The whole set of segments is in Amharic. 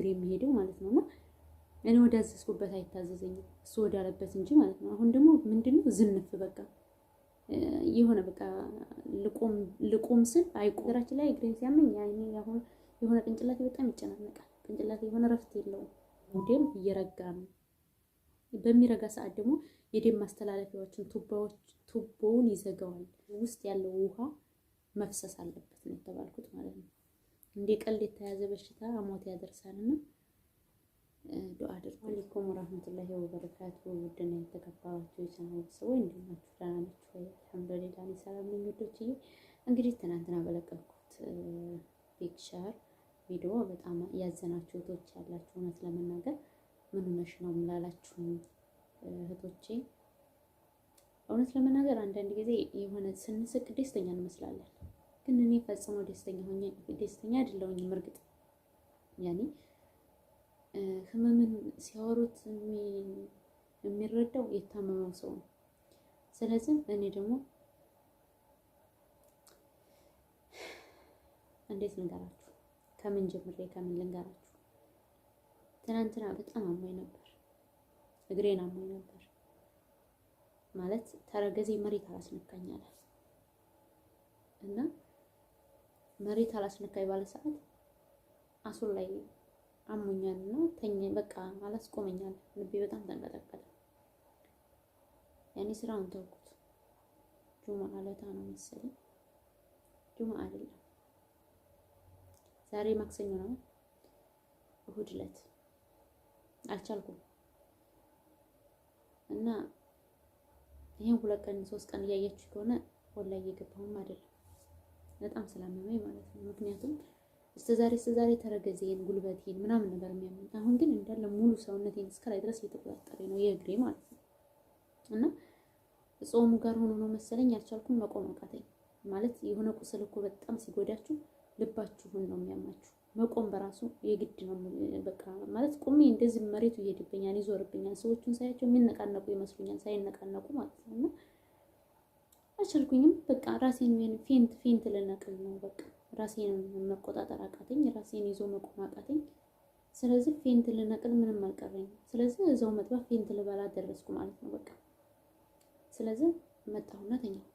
እግሬ የሚሄደው ማለት ነውና እኔ ወዳዘዝኩበት አይታዘዘኝም እሱ ወዳለበት እንጂ ማለት ነው። አሁን ደግሞ ምንድነው ዝንፍ በቃ የሆነ በቃ ልቆም ስል አይቆራችን ላይ እግሬን ሲያመኝ ያኔ አሁን የሆነ ቅንጭላቴ በጣም ይጨናነቃል። ቅንጭላቴ የሆነ ረፍት የለውም። ደም እየረጋ ነው። በሚረጋ ሰዓት ደግሞ የደም ማስተላለፊያዎችን ቱቦውን ይዘጋዋል። ውስጥ ያለው ውሃ መፍሰስ አለበት ነው የተባልኩት ማለት ነው። እንደ ቀልድ የተያዘ በሽታ ሞት ያደርሳልና ዱአ አድርጉ። አለይኩም ወራህመቱላሂ ወበረካቱ። ውድና የተከበራችሁ የቻናሌ ሰዎች እንደምን ናችሁ? ደህና ናችሁ? አልሐምዱሊላህ እኔ ሰላም ነኝ። ወዶችዬ እንግዲህ ትናንትና በለቀኩት ፒክቸር ቪዲዮ በጣም ያዘናችሁ እህቶች ያላችሁ እውነት ለመናገር ምን ሆነሽ ነው ምላላችሁ እህቶቼ፣ እውነት ለመናገር አንዳንድ ጊዜ የሆነ ስንስቅ ደስተኛ እንመስላለን፣ ግን እኔ ፈጽሞ ደስተኛ አይደለሁኝም። እርግጥ ያኔ ህመምን ሲያወሩት የሚረዳው የታመመው ሰው ነው። ስለዚህ እኔ ደግሞ እንዴት ልንገራችሁ? ከምን ጀምሬ ከምን ልንገራችሁ? ትናንትና በጣም አሞኝ ነበር፣ እግሬን አሞኝ ነበር ማለት ተረገዜ መሬት አላስነካኛል እና መሬት አላስነካኝ ባለ ሰዓት አሱን ላይ አሞኛልና ተኝ በቃ አላስቆመኛል። ልቤ በጣም ተንቀጠቀጠ። ያኔ ስራውን ተውኩት። ጁሙአ ዕለት ነው መሰለኝ፣ ጁሙአ አይደለም ዛሬ ማክሰኞ ነው። እሁድ ዕለት አልቻልኩም እና ይሄን 2 ቀን 3 ቀን እያያችሁ ከሆነ ወላሂ እየገባሁም አይደለም በጣም ስላመመኝ ማለት ነው። ምክንያቱም እስከዛሬ ተረገዜን ጉልበቴን ምናምን ነበር የሚያመኝ። አሁን ግን እንዳለ ሙሉ ሰውነቴን እስከላይ ድረስ እየተቆጣጠረ ነው የእግሬ ማለት ነው። እና ጾሙ ጋር ሆኖ ነው መሰለኝ አልቻልኩም፣ መቆም አቃተኝ ማለት የሆነ ቁስል እኮ በጣም ሲጎዳችሁ ልባችሁን ነው የሚያማችሁ። መቆም በራሱ የግድ ነው በቃ ማለት ቆሜ እንደዚህ መሬቱ ይሄድብኛል፣ ይዞርብኛል። ሰዎችን ሳያቸው የሚነቃነቁ ይመስሉኛል ሳይነቃነቁ ማለት ነው። እና አልቻልኩኝም በቃ ራሴን ፌንት ልነቅል ነው በቃ ራሴን መቆጣጠር አቃተኝ። ራሴን ይዞ መቆም አቃተኝ። ስለዚህ ፌንት ልነቅል ምንም አልቀረኝም። ስለዚህ እዛው መጥባት ፌንት ልበላ ደረስኩ ማለት ነው በቃ። ስለዚህ መጣሁና ተኛሁ።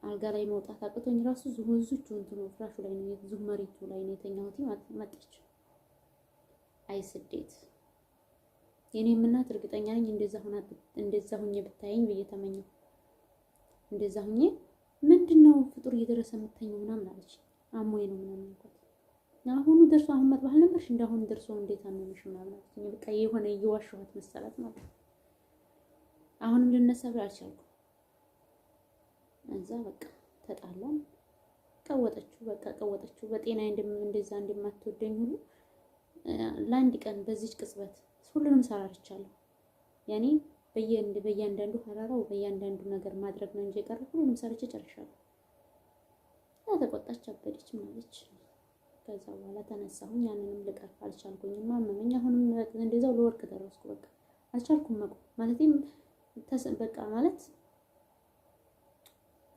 አልጋ ላይ መውጣት አቅቶኝ ራሱ ዝሆዙቹ እንትኑ ፍራሹ ላይ ነው የዙህ መሬቱ ላይ ነው የተኛሁት ማለት ነው። መጣች አይ ስዴት የኔም እናት እርግጠኛ ነኝ እንደዛ ሁኜ ብታየኝ ብዬ ተመኘሁ። እንደዛ ሁኜ ምንድነው ፍጡር እየደረሰ የምተኘው ምናምን አለች። አሞኝ ነው ምናምን አልኳት። አሁኑ ደርሶ አሁን መጥባህ ነበርሽ እንዳሁን ደርሶ እንዴት አመመሽ ምናምን አለች። በቃ የሆነ እየዋሸኋት መሰላት ማለት ነው። አሁንም ልነሳ ብላ አልቻልኩም። እዛ በቃ ተጣላን። ቀወጠችው በቃ ቀወጠችው። በጤና እንደዛ እንደማትወደኝ ሁሉ ለአንድ ቀን በዚች ቅጽበት ሁሉንም ሰራርቻለሁ። ያኔ በእያንዳንዱ ሐራራው በእያንዳንዱ ነገር ማድረግ ነው እንጂ የቀረ ሁሉንም ሰርቼ ጨርሻለሁ። ተቆጣች፣ አበደች ማለች። ከዛ በኋላ ተነሳሁኝ። ያንንም ልቀርፍ አልቻልኩኝም። ማመመኝ። አሁንም እንደዛው ለወርቅ ደረስኩ። በቃ አልቻልኩም መቆም ማለቴም በቃ ማለት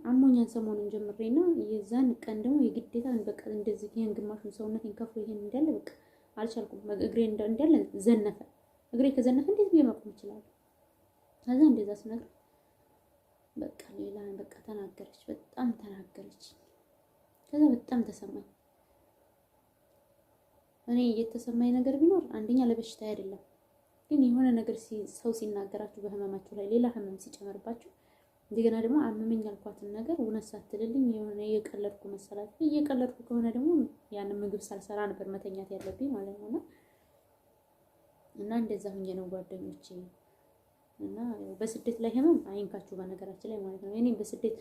አሞኛን ሰሞኑን ጀምሬና የዛን ቀን ደግሞ የግዴታ በቃ እንደዚህ ይሄን ግማሹን ሰውነቴን ከፍሎ ይሄን እንዳለ በቃ አልቻልኩም። እግሬ እንዳለ ዘነፈ። እግሬ ከዘነፈ እንዴት ብዬ መቆም እችላለሁ? ከዛ እንደዛ ስነግር በቃ ሌላ በቃ ተናገረች፣ በጣም ተናገረች። ከዛ በጣም ተሰማኝ። እኔ የተሰማኝ ነገር ቢኖር አንደኛ ለበሽታ አይደለም፣ ግን የሆነ ነገር ሰው ሲናገራችሁ በህመማችሁ ላይ ሌላ ህመም ሲጨመርባችሁ እንደገና ደግሞ አመመኝ ያልኳትን ነገር እውነት ሳትልልኝ የሆነ እየቀለድኩ መሰላት። እየቀለድኩ ከሆነ ደግሞ ያንን ምግብ ሳልሰራ ነበር መተኛት ያለብኝ ማለት ነው። እና እንደዛ ሁኜ ነው ጓደኞቼ። እና በስደት ላይ ህመም አይንካችሁ በነገራችን ላይ ማለት ነው። እኔ በስደት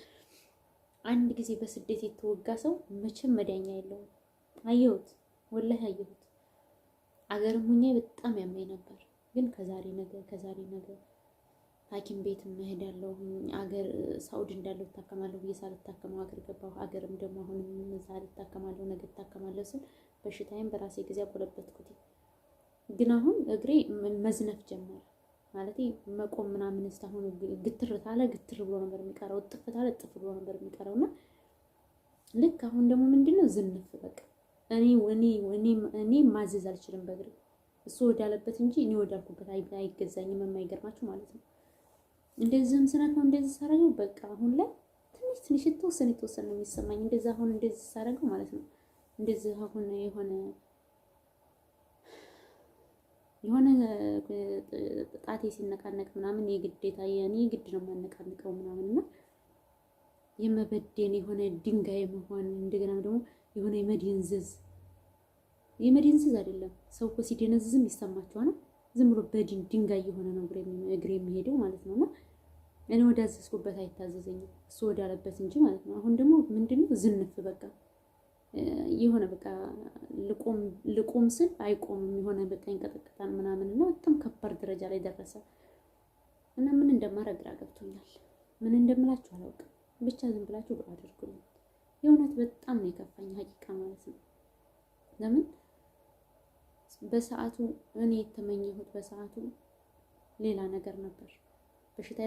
አንድ ጊዜ በስደት የተወጋ ሰው መቼም መዳኛ የለውም። አየሁት፣ ወላሂ አየሁት። አገርም ሁኜ በጣም ያመኝ ነበር፣ ግን ከዛሬ ነገ ሐኪም ቤት መሄድ ያለው አገር ሳውዲ እንዳለው ተታከማለሁ ብዬ ሳልታከመው አገር ገባሁ። አገርም ደግሞ አሁንም ዛሬ ተታከማለሁ ነገ ተታከማለሁ ስል በሽታዬን በራሴ ጊዜ አቆለበትኩት። ግን አሁን እግሬ መዝነፍ ጀመረ ማለት መቆም ምናምን እስካሁን ግትር ብሎ ነበር የሚቀረው፣ ጥፍ ብሎ ነበር የሚቀረውና ልክ አሁን ደግሞ ምንድነው ዝንፍ በቃ እኔ ማዘዝ አልችልም በእግሬ እሱ ወዳለበት እንጂ እኔ ወዳልኩበት አይገዛኝም። የማይገርማችሁ ማለት ነው። እንደዚህም ስነካው እንደዚህ ሳረገው በቃ አሁን ላይ ትንሽ የተወሰነ ነው የሚሰማኝ። እንደዛ አሁን እንደዚህ ሳረገው ማለት ነው። እንደዚህ አሁን የሆነ ጣቴ ሲነቃነቅ ምናምን የግዴታ የኔ ግድ ነው የማነቃንቀው ምናምን እና የመበደን የሆነ ድንጋይ መሆን እንደገና ደግሞ የሆነ የመደንዘዝ አይደለም። ሰው እኮ ሲደነዝዝም ይሰማቸዋል። ዝም ብሎ ድንጋይ የሆነ ነው እግሬ የሚሄደው ማለት ነውና እኔ ወዳዘዝኩበት አይታዘዘኝም እሱ ወዳለበት እንጂ ማለት ነው። አሁን ደግሞ ምንድነው ዝንፍ በቃ የሆነ በቃ ልቆም ስል አይቆምም። የሆነ በቃ ይንቀጠቀጣል ምናምን እና በጣም ከባድ ደረጃ ላይ ደረሰ እና ምን እንደማደርግ ግራ ገብቶኛል። ምን እንደምላችሁ አላውቅም። ብቻ ዝም ብላችሁ ዱአ አድርጉልኝ። የእውነት በጣም ነው የከፋኝ ሀቂቃ ማለት ነው። ለምን በሰዓቱ እኔ የተመኘሁት በሰዓቱ ሌላ ነገር ነበር። በሽታ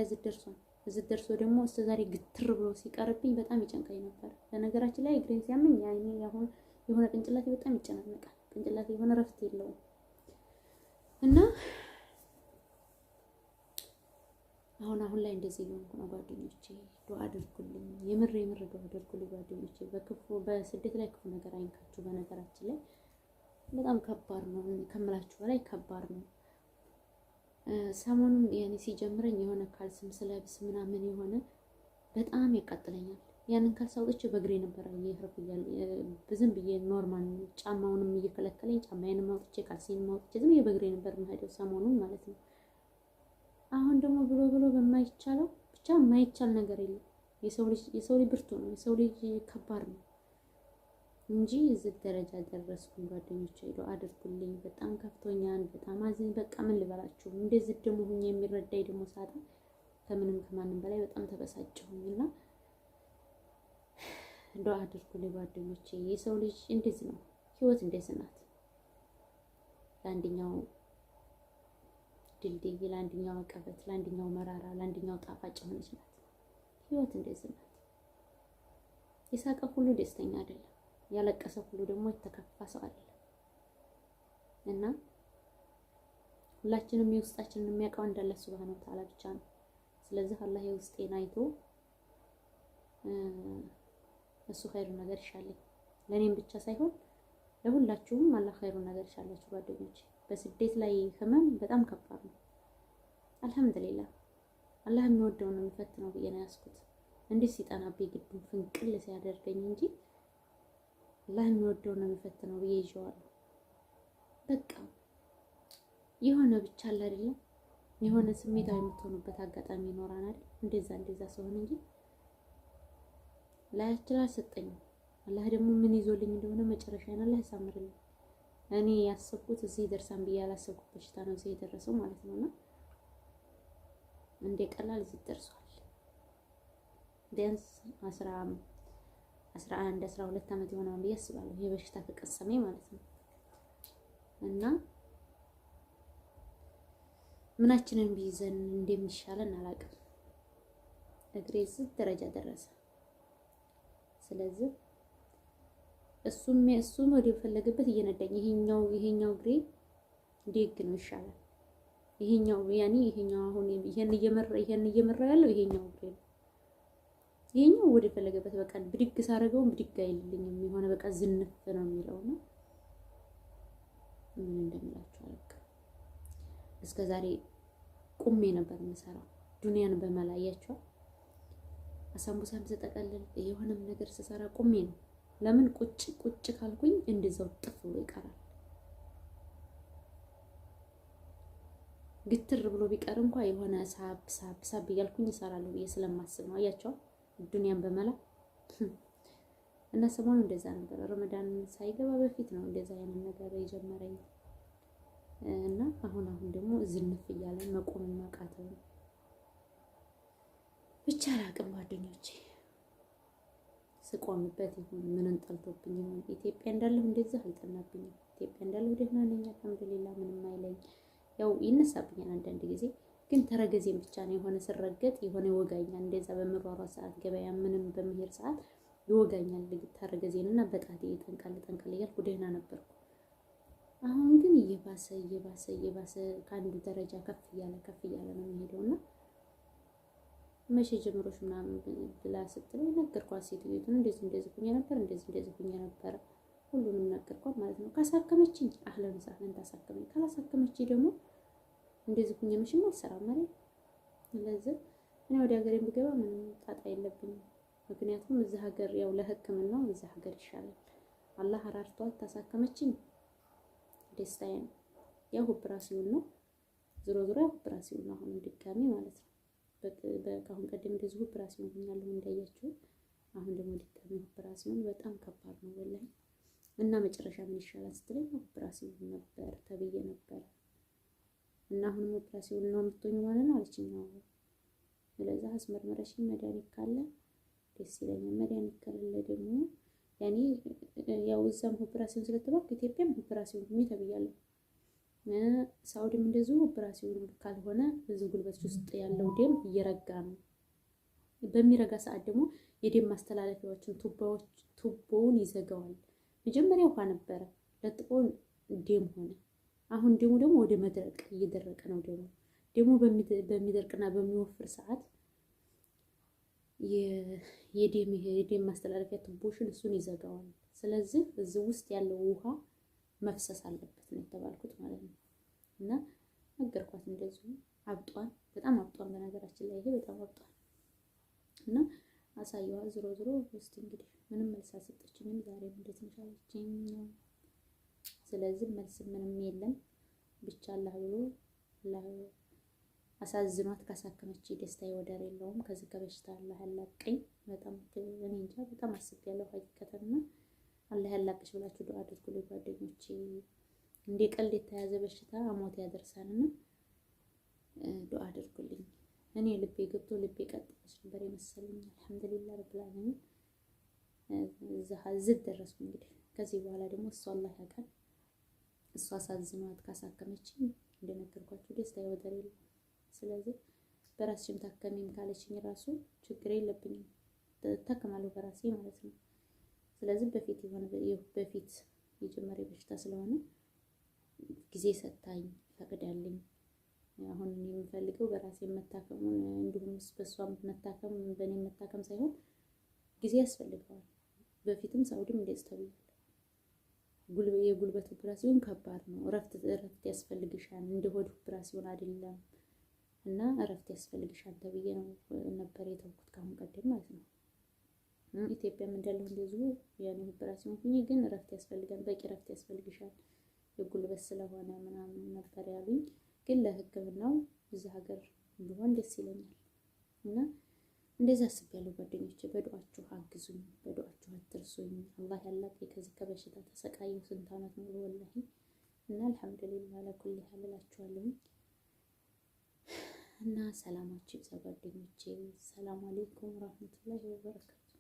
እዚህ ደርሶ ደግሞ እስከዛሬ ግትር ብሎ ሲቀርብኝ በጣም ይጨንቀኝ ነበር። በነገራችን ላይ እግሬን ሲያመኝ ያኔ አሁን የሆነ ቅንጭላቴ በጣም ይጨናነቃል። ቅንጭላቴ የሆነ ረፍት የለውም እና አሁን ላይ እንደዚህ ነው ነው ጓደኞቼ ዱአ አድርጉልኝ። የምር ዱአ አድርጉልኝ ጓደኞቼ። በስደት ላይ ክፉ ነገር አይንካችሁ። በነገራችን ላይ በጣም ከባድ ነው ከምላችሁ በላይ ከባድ ነው። ሰሞኑን ያኔ ሲጀምረኝ የሆነ ካልስም ስለብስ ምናምን የሆነ በጣም ያቃጥለኛል። ያንን ካልስ አውጥቼ በእግሬ ነበር እየሄድኩ ዝም ብዬ ኖርማል ጫማውንም እየከለከለኝ ጫማዬንም አውጥቼ ካልሲንም አውጥቼ ዝም ብዬ በእግሬ ነበር የምሄደው ሰሞኑን ማለት ነው። አሁን ደግሞ ብሎ በማይቻለው ብቻ የማይቻል ነገር የለም። የሰው ልጅ ብርቱ ነው። የሰው ልጅ ከባድ ነው እንጂ እዚህ ደረጃ ደረስኩኝ ጓደኞቼ። ዱአ አድርጉልኝ። በጣም ከፍቶኛል። በጣም አዝኝ። በቃ ምን ልበላችሁ። እንደዚህ ደግሞ ሁኜ የሚረዳኝ ደግሞ ሳጣ ከማንም በላይ በጣም ተበሳጨሁኝና ዱአ አድርጉልኝ ጓደኞቼ። የሰው ልጅ እንደዚህ ነው። ህይወት እንደዚህ ናት። ለአንደኛው ድልድይ፣ ለአንደኛው አቀበት፣ ለአንደኛው መራራ፣ ለአንደኛው ጣፋጭ ሆነች ናት። ህይወት እንደዚህ ናት። የሳቀ ሁሉ ደስተኛ አይደለም። ያለቀሰ ሁሉ ደግሞ የተከፋ ሰው አይደለም። እና ሁላችንም የውስጣችንን የሚያውቀው እንዳለ ሱብሃነሁ ወተዓላ ብቻ ነው። ስለዚህ አላህ የውስጤን አይቶ እሱ ኸይሩን ነገር ይሻለኝ። ለኔም ብቻ ሳይሆን ለሁላችሁም አላህ ኸይሩን ነገር ይሻላችሁ ጓደኞቼ። በስደት ላይ ህመም በጣም ከባድ ነው። አልሐምዱሊላህ አላህ የሚወደውን ነው የሚፈትነው ብዬ ነው ያስኩት። እንዴት ሲጠናብኝ ግዱን ፍንቅል ሲያደርገኝ እንጂ አላህ የሚወደውን ነው የሚፈትነው ብዬ ይዤዋለሁ። በቃ የሆነ ብቻ አለ አይደለም የሆነ ስሜታዊ የምትሆኑበት አጋጣሚ ይኖራል አይደል? እንደዛ ሲሆን እንጂ ላያችል አልሰጠኝም። አላህ ደግሞ ምን ይዞልኝ እንደሆነ መጨረሻዬን አላህ ያሳምርልኝ። እኔ ያሰብኩት እዚህ ደርሳን ብዬ ያላሰብኩት በሽታ ነው እዚህ የደረሰው ማለት ነውና እንደ ቀላል እዚህ ደርሷል። ቢያንስ 11 12 ዓመት ይሆናል ብዬ አስባለሁ ይሄ በሽታ ከቀሰመኝ ማለት ነው። እና ምናችንን ቢይዘን እንደሚሻለን አላውቅም። እግሬ እዚህ ደረጃ ደረሰ። ስለዚህ እሱም ወደ ፈለገበት እየነዳኝ ይሄኛው እግሬ ደግ ነው ይሻላል። ይሄኛው አሁን ይሄን እየመራ ያለው ይሄኛው እግሬ ነው። ይሄኛው ወደ ፈለገበት በቃ ብድግ ሳረገው ብድግ አይልልኝም። የሆነ በቃ ዝንፍ ነው የሚለው ነው። ምን እንደምላችሁ አላውቅም። እስከዛሬ ቁሜ ነበር የምሰራው ዱንያን በመላያቸው አሳምቡሳም ተጠቀለል የሆነም ነገር ስሰራ ቁሜ ነው። ለምን ቁጭ ካልኩኝ እንደዛው ጥፍ ብሎ ይቀራል። ግትር ብሎ ቢቀር እንኳን የሆነ ሳብ እያልኩኝ እሰራለሁ ብዬ ስለማስብ ነው። አያቸው ዱንያን በመላ እና ሰሞኑን እንደዛ ነበር። ረመዳን ሳይገባ በፊት ነው እንደዛ አይነት ነገር የጀመረኝ እና አሁን ደግሞ ዝንፍ እያለ መቆም ማቃተው ብቻ አላቅም ጓደኞቼ። ስቆምበት ይሁን ምንን ጠልቶብኝ ይሁን ኢትዮጵያ እንዳለሁ እንደዛ አልጠናብኝም። ኢትዮጵያ እንዳለሁ ደህና ነኝ አልሐምዱሊላህ፣ ምንም አይለኝ። ያው ይነሳብኛል አንዳንድ ጊዜ ግን ተረገዜም ብቻ ነው የሆነ ስረገጥ የሆነ ወጋኛል። እንደዛ በምሯሯ ሰዓት ገበያ ምንም በመሄድ ሰዓት ይወጋኛል ተረገዜንና በጣቴ ጠንቀል እያልኩ ደህና ነበርኩ። አሁን ግን እየባሰ ከአንዱ ደረጃ ከፍ እያለ ነው የሚሄደውና መቼ ጀምሮሽ ምናምን ብላ ስትለኝ ነገርኳት። ሴትዮቱን እንደዚህ ሁኛ ነበር እንደዚህ ሁኛ ነበር ሁሉንም ነገርኳት ማለት ነው። ካሳከመችኝ አህለን ሳህለን ታሳከመኝ፣ ካላሳከመችኝ ደግሞ እንደዚህ ሁኛ መሽም አልሰራም ማለት። ስለዚህ እኔ ወደ ሀገሬ ብገባ ምንም ጣጣ የለብኝም። ምክንያቱም እዚህ ሀገር ያው ለሕክምናው እዚህ ሀገር ይሻላል። አላህ አራርቷት ታሳከመችኝ ደስታዬ ነው። ያው ኦፕራሲዮን ነው ዞሮ ያው ኦፕራሲዮን ነው አሁን ድጋሚ ማለት ነው። ከአሁን ቀደም እንደዚህ ኦፕራሲዮን ሆኛለሁ እንዳያችሁ። አሁን ደግሞ ድጋሚ ኦፕራሲዮን በጣም ከባድ ነው ወላሂ። እና መጨረሻ ምን ይሻላል ስትለኝ ኦፕራሲዮን ነበር ተብዬ ነበር እና አሁንም ኦፕራሲዮን ነው የምትሆኚው ማለት ነው አለችኝ። ስለዚህ አስመርመረሽኝ መድኃኒት ካለ ደስ ይለኛል። መድኃኒት ከሌለ ደግሞ ያኔ ያው እዛም ኦፕራሲዮን ስለተባልኩ ኢትዮጵያም ኦፕራሲዮን ሆኜ ተብያለሁ። ሳውዲም እንደዚሁ ኦፕራሲዮን ካልሆነ እዚህ ጉልበት ውስጥ ያለው ደም እየረጋ ነው። በሚረጋ ሰዓት ደግሞ የደም ማስተላለፊያዎችን ቱቦውን ይዘጋዋል። መጀመሪያ ውሃ ነበረ ለጥቆ ደም ሆነ። አሁን ደግሞ ወደ መድረቅ እየደረቀ ነው። ደግሞ በሚደርቅና በሚወፍር ሰዓት የደም ማስተላለፊያ ቱቦሽን እሱን ይዘጋዋል። ስለዚህ እዚህ ውስጥ ያለው ውሃ መፍሰስ አለበት ነው የተባልኩት ማለት ነው። እና ነገርኳት እንደዚሁ አብጧል፣ በጣም አብጧል። በነገራችን ላይ ይሄ በጣም አብጧል እና አሳየዋ። ዞሮ እስቲ እንግዲህ ምንም መልስ አልሰጠችኝም። ዛሬም እንዴት ነሽ አለችኝ። ስለዚህ መልስ ምንም የለም። ብቻ አላህ ብሎ አሳዝኗት ካሳከመች ደስታዬ ወደር የለውም። ከዚህ ከበሽታ አላህ ያላቀኝ። በጣም እኔ እንጃ በጣም አስቤያለሁ ሀቂቀተና አላህ ያላቅሽ ብላችሁ ዱአ አድርጉልኝ ጓደኞቼ። እንደ ቀልድ የተያዘ በሽታ ሞት ያደርሳልና ዱአ አድርጉልኝ። እኔ ልቤ ገብቶ ልቤ ቀጥታች ነበር የመሰለኝ። አልሐምዱሊላህ ረብል ዓለሚን እዚህ ደረስኩ። እንግዲህ ከዚህ በኋላ ደግሞ እሱ አላህ ያውቃል። እሱ አሳዝኗት ካሳከመችኝ እንደነገርኳችሁ ደስታዬ ወደር የለውም። ስለዚህ በራስሽም ታከሚም ካለችኝ ራሱ ችግር የለብኝም፣ ታከማለሁ በራሴ ማለት ነው። ስለዚህ በፊት የጀመረ በሽታ ስለሆነ ጊዜ ሰጣኝ ፈቅዳልኝ። አሁን የምፈልገው በራሴ መታከሙን እንዲሁም በሷም መታከም በእኔ መታከም ሳይሆን ጊዜ ያስፈልገዋል። በፊትም ሳውዲም እንደዚህ ተብያለሁ። የጉልበት ኦፕራሲዮን ከባድ ነው። እረፍት ያስፈልግሻል፣ እንደ ሆድ ኦፕራሲዮን አይደለም እና እረፍት ያስፈልግሻል ተብዬ ነው ነበር የተውኩት ካሁን ቀደም ማለት ነው። ኢትዮጵያም እንዳለው እንደዚሁ ያኔ ኦፕራሲዮን ሁኚ፣ ግን እረፍት ያስፈልጋል፣ በቂ እረፍት ያስፈልግሻል የጉልበት ስለሆነ ምናምን ነበር ያሉኝ። ግን ለሕክምናው እዚህ ሀገር ቢሆን ደስ ይለኛል እና እንደዛ አስቤያለሁ ጓደኞቼ። በዱዓችሁ አግዙኝ፣ በዱዓችሁ አትርሱኝ። አላህ ያላቀኝ ከዚህ ከበሽታ ተሰቃየሁ ስንት ዓመት ነው ወላሂ። እና አልሐምዱሊላህ ለኩል ሐል እላችኋለሁ። እና ሰላማችሁ ይብዛ ጓደኞቼ። ሰላም አለይኩም ወራህመቱላሂ ወበረካቱ።